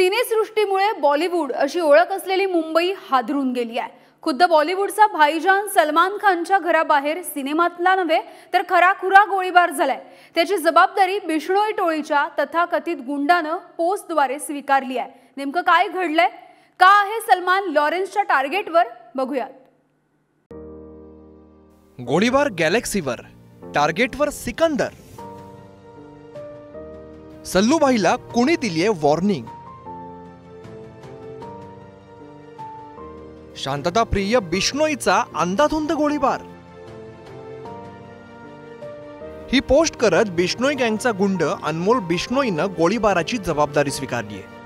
सिनेसृष्टीमुळे बॉलिवूड अशी ओळख असलेली मुंबई हादरून गेली आहे। खुद्द बॉलिवूडचा भाईजान सलमान खानच्या घराबाहेर सिनेमातला नव्हे तर खराखुरा गोळीबार झालाय। त्याची जबाबदारी बिश्नोई टोळीच्या तथाकथित गुंडानं पोस्टद्वारे स्वीकारली आहे। नेमकं काय घडलंय, का आहे सलमान लॉरेन्सच्या टार्गेटवर, बघूयात। गोळीबार गॅलेक्सीवर, टार्गेटवर सिकंदर। सल्लूभाईला कोणी दिलीये वॉर्निंग? शांतताप्रिय बिश्नोईचा अंधाधुंद गोळीबार। ही पोस्ट करत बिश्नोई गँगचा गुंड अनमोल बिश्नोईनं गोळीबाराची जबाबदारी स्वीकारली आहे।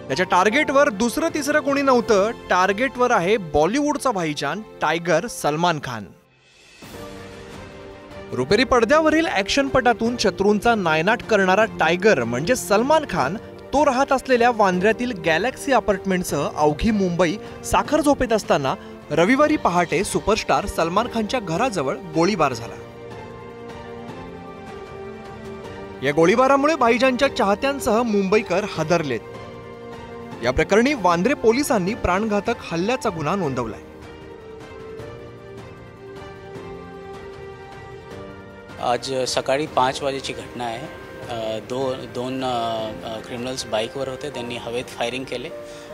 त्याच्या टार्गेटवर दुसरं तिसरं कोणी नव्हतं, टार्गेटवर आहे बॉलिवूडचा भाईजान टायगर सलमान खान। रुपेरी पडद्यावरील ॲक्शनपटातून शत्रूंचा नायनाट करणारा टायगर म्हणजे सलमान खान, तो राहत असलेल्या वांद्र्यातील गॅलेक्सी अपार्टमेंटसह अवघी मुंबई साखर झोपेत असताना रविवारी पहाटे सुपरस्टार सलमान खानच्या घराजवळ गोळीबार झाला। या गोळीबारामुळे भाईजानच्या चाहत्यांसह मुंबईकर हादरलेत। या प्रकरणी वांद्रे पोलिसांनी प्राणघातक हल्ल्याचा गुन्हा नोंदवलाय। आज सकाळी 5 वाजेची घटना आहे। दोन क्रिमिनल्स बाईकवर होते, त्यांनी हवेत फायरिंग केले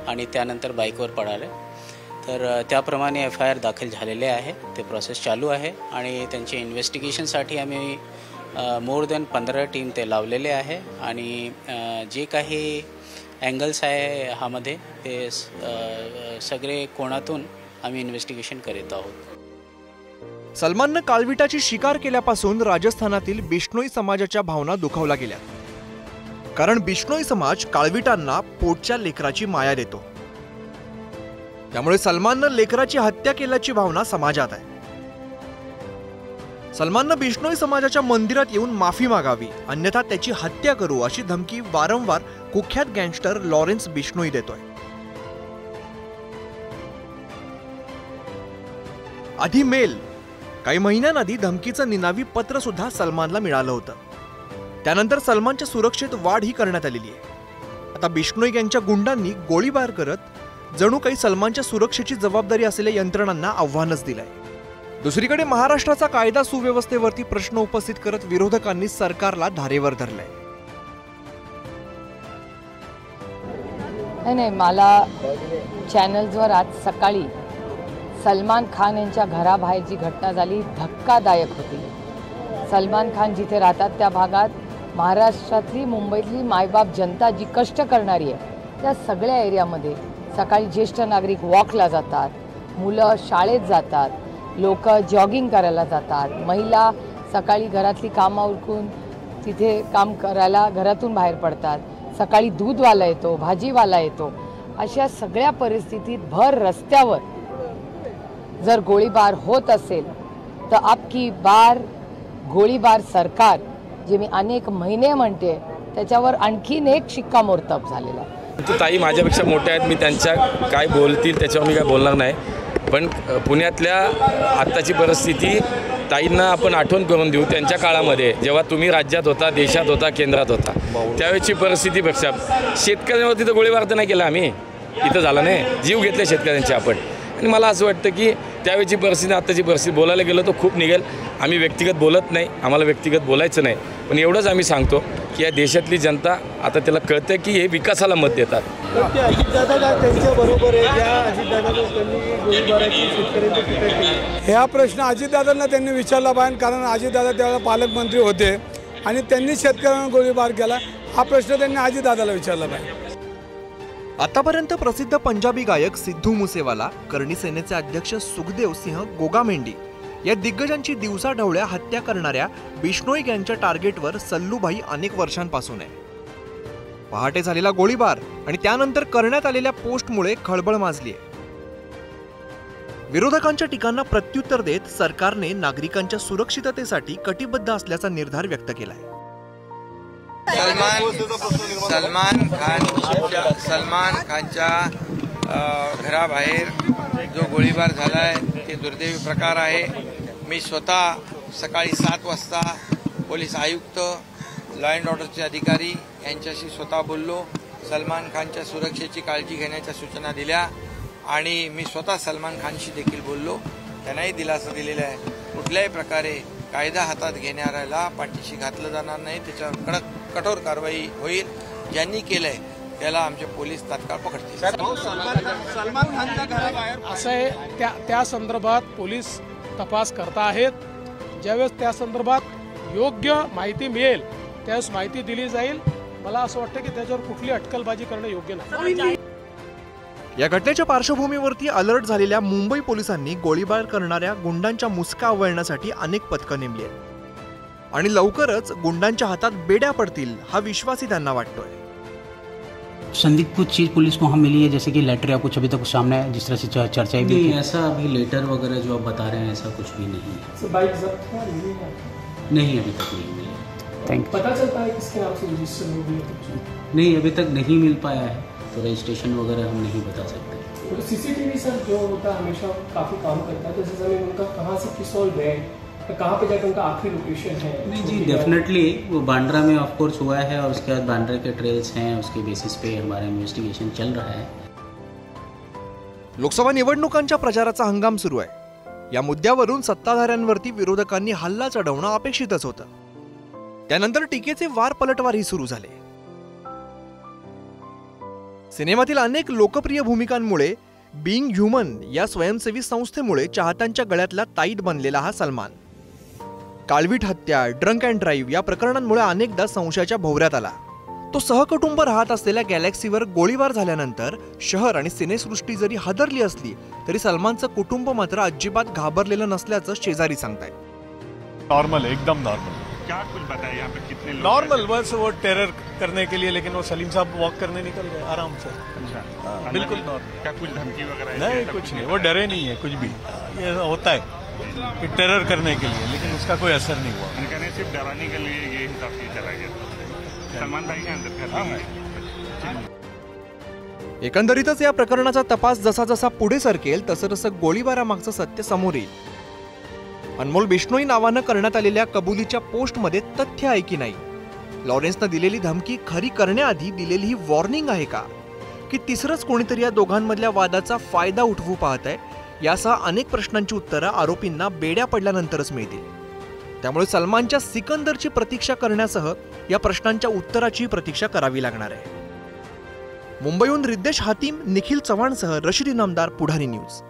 आणि त्यानंतर बाईकवर पडाले। तर त्याप्रमाणे FIR दाखल झालेले आहे, ते प्रोसेस चालू आहे आणि त्यांचे इन्व्हेस्टिगेशनसाठी आम्ही मोर दॅन 15 टीम ते लावलेले आहे आणि जे काही अँगल्स आहे ह्यामध्ये ते सगळे कोणातून आम्ही इन्व्हेस्टिगेशन करीत आहोत। सलमाननं काळविटाची शिकार केल्यापासून राजस्थानातील बिश्नोई समाजाच्या भावना दुखावल्या गेल्या, कारण बिश्नोई समाज काळविटांना पोटच्या लेकराची माया देतो। त्यामुळे सलमाननं लेकराची हत्या केल्याची भावना समाजात आहे। सलमाननं बिश्नोई समाजाच्या मंदिरात येऊन माफी मागावी, अन्यथा त्याची हत्या करू अशी धमकी वारंवार कुख्यात गँगस्टर लॉरेन्स बिश्नोई देतोय। आधी मेल, काही महिन्यांआधी धमकीचं निनावी पत्र सुद्धा सलमानला मिळालं होतं। त्यानंतर सलमानच्या सुरक्षेत वाढ ही करण्यात आलेली आहे। आता बिश्नोई गँगच्या गुंडांनी गोळीबार करत जणू काही सलमानच्या सुरक्षेची जबाबदारी असलेल्या यंत्रणांना आव्हानच दिलंय। दुसरीकडे महाराष्ट्राचा कायदा सुव्यवस्थेवरती प्रश्न उपस्थित करत विरोधकांनी सरकारला धारेवर धरलंय। नाही, मला चॅनल्सवर आज सकाळी सलमान खान यांच्या घराबाहेर जी घटना झाली धक्कादायक होती। सलमान खान जिथे राहतात त्या भागात महाराष्ट्रातली मुंबईतली मायबाप जनता जी कष्ट करणारी आहे त्या सगळ्या एरियामध्ये सकाळी ज्येष्ठ नागरिक वॉकला जातात, मुलं शाळेत जातात, लोक जॉगिंग करायला जातात, महिला सकाळी घरातली कामं उरकून तिथे काम करायला घरातून बाहेर पडतात, सकाळी दूधवाला येतो, भाजीवाला येतो। अशा सगळ्या परिस्थितीत भर रस्त्यावर जर गोळीबार होत असेल तर आपकी बार गोळीबार सरकार, जे मी अनेक महिने म्हणते, त्याच्यावर आणखीन एक शिक्कामोर्तब झालेला आहे। ताई माझ्यापेक्षा मोठ्या आहेत, मी त्यांच्या काय बोलतील त्याच्यावर मी काय बोलणार नाही, पण पुण्यातल्या आत्ताची परिस्थिती ताईंना आपण आठवण करून देऊ। त्यांच्या काळामध्ये जेव्हा तुम्ही राज्यात होता, देशात होता, केंद्रात होता, त्यावेळेची परिस्थितीपेक्षा शेतकऱ्यांवरती तर गोळीबार तर नाही केला आम्ही, इथं झाला नाही, जीव घेतले शेतकऱ्यांचे आपण। आणि मला असं वाटतं की त्यावेळची परिस्थिती आत्ताची परिस्थिती बोलायला गेलं तर खूप निघेल। आम्ही व्यक्तिगत बोलत नाही, आम्हाला व्यक्तिगत बोलायचं नाही, पण एवढंच आम्ही सांगतो की या देशातली जनता आता त्याला कळतं की हे विकासाला मत देतात। ह्या प्रश्न अजितदादांना त्यांनी विचारला पाहिजे, कारण अजितदादा त्यावेळेला पालकमंत्री होते आणि त्यांनी शेतकऱ्यांना गोळीबार केला। हा प्रश्न त्यांनी अजितदादाला विचारला पाहिजे। आतापर्यंत प्रसिद्ध पंजाबी गायक सिद्धू मुसेवाला, करणी सेनेचे अध्यक्ष सुखदेव सिंह गोगामेंडी या दिग्गजांची दिवसाढवळ्या हत्या करणाऱ्या बिश्नोई गँगच्या टार्गेटवर सल्लूभाई अनेक वर्षांपासून आहे। पहाटे झालेला गोळीबार आणि त्यानंतर करण्यात आलेल्या पोस्टमुळे खळबळ माजली आहे। विरोधकांच्या टीकांना प्रत्युत्तर देत सरकारने नागरिकांच्या सुरक्षिततेसाठी कटिबद्ध असल्याचा निर्धार व्यक्त केला आहे। सलमान खानच्या घराबाहेर जो गोळीबार झाला आहे ते दुर्दैवी प्रकार आहे। मी स्वतः सकाळी 7 वाजता पोलीस आयुक्त लॉ अँड ऑर्डरचे अधिकारी यांच्याशी स्वतः बोललो, सलमान खानच्या सुरक्षेची काळजी घेण्याच्या सूचना दिल्या आणि मी स्वतः सलमान खानशी देखील बोललो, त्यांनाही दिलासा दिलेला आहे. कुठल्याही प्रकारे कायदा हातात घेणाऱ्याला पाठीशी घातलं जाणार नाही, त्याच्यावर कठोर कारवाई होईल. ज्यांनी केलंय त्याला आमचे पोलीस तात्काळ पकडतील. सलमान खानच्या घराबाहेर असं आहे, त्या संदर्भात पोलीस तपास करत आहेत. ज्यावेळेस त्या संदर्भात योग्य माहिती मिळेल त्यावेळेस माहिती दिली जाईल. मला असं वाटतं की त्याच्यावर कुठली अटकलबाजी करणं योग्य नाही. या घटनेच्या पार्श्वभूमीवरती अलर्ट झालेल्या मुंबई पोलिसांनी गोळीबार करणाऱ्या गुंडांच्या मुसका आवळण्यासाठी अनेक पथकं नेमली आहेत आणि लवकरच गुंडांच्या हातात बेड्या पडतील हा विश्वासही त्यांना वाटतोय. संदिग्ध कुछ चीज़ पुलिस को हम मिली है, जैसे कि लेटर या कुछ अभी तक सामने आया, जिस तरह से चर्चाएं भी नहीं, ऐसा अभी लेटर वगैरह जो आप बता रहे हैं ऐसा कुछ भी नहीं है. बाइक जब्त हुआ नहीं, अभी तक नहीं मिली. Thank you. पता चलता है किसके नाम से रजिस्टर हो गई? नहीं, अभी तक नहीं मिल पाया है, तो रजिस्ट्रेशन वगैरह हम नहीं बता सकते. सीसीटीवी सर जो होता है हमेशा काफ़ी काम करता है, तो जैसे हमें उनका कहाँ से पिस्तौल बैग, कहाँ पे जाकर उनका आखिरी लोकेशन है? नहीं जी, डेफिनेटली वो बांद्रा में ऑफ कोर्स हुआ है और उसके बाद बांद्रा के ट्रेल्स हैं, उसके बेसिस पे हमारा इन्वेस्टिगेशन चल रहा है. लोकसभा निवडणुकांच्या प्रचाराचा हंगाम सुरू आहे. या मुद्द्यावरून सत्ताधाऱ्यांवरती विरोधकांनी हल्ला चढवणं अपेक्षितच होतं. त्यानंतर टीकेचे वार पलटवारही सुरू झाले. सिनेमातील अनेक लोकप्रिय भूमिकांमुळे बीइंग ह्युमन या स्वयंसेवी संस्थेमुळे चाहत्यांच्या गळ्यातला ताईत बनलेला हा सलमान काळवीट हत्या, ड्रंक अँड ड्राईव्ह या प्रकरणांमुळे अनेकदा संशयाच्या भोवऱ्यात आला. तो सहकुटुंब राहत असलेल्या गॅलेक्सीवर गोळीबार झाल्यानंतर शहर आणि सिनेसृष्टी जरी हादरली असली तरी सलमानचं कुटुंब मात्र अजिबात घाबरलेलं नसल्याचं शेजारी सांगतायत. नॉर्मल है, एकदम नॉर्मल. क्या कुछ बताया यहाँ पे कितने लोग? नॉर्मल, बस वो टेरर करने के लिए, लेकिन वो सलीम साहब वॉक करने निकल गए आराम से. अच्छा, बिल्कुल नॉर्मल. क्या कुछ धमकी वगैरह? नहीं, कुछ नहीं, वो डरे नहीं है कुछ भी. ये होता है कि टेरर करने के लिए, लेकिन उसका कोई असर नहीं हुआ. सिर्फ डराने के लिए ये हिसाब से चला गया. सलमान भाई के अंदर. एकंदरीतच या प्रकरणाचा तपास जसा जसा पुढे सरकेल तसं तसं गोळीबारामागचं सत्य समोर येईल. अनमोल बिश्नोई नावानं करण्यात आलेल्या कबुलीच्या पोस्टमध्ये तथ्य आहे की नाही? लॉरेन्सनं दिलेली धमकी खरी करण्याआधी दिलेली ही वॉर्निंग आहे का? की तिसरंच कोणीतरी या दोघांमधल्या वादाचा फायदा उठवू पाहत आहे? यासह अनेक प्रश्नांची उत्तरं आरोपींना बेड्या पडल्यानंतरच मिळतील. त्यामुळे सलमानच्या सिकंदरची प्रतीक्षा करण्यासह या प्रश्नांच्या उत्तराची प्रतीक्षा करावी लागणार आहे. मुंबईहून रिद्देश हातीम, निखिल चव्हाणसह रशीद इनामदार, पुढारी न्यूज.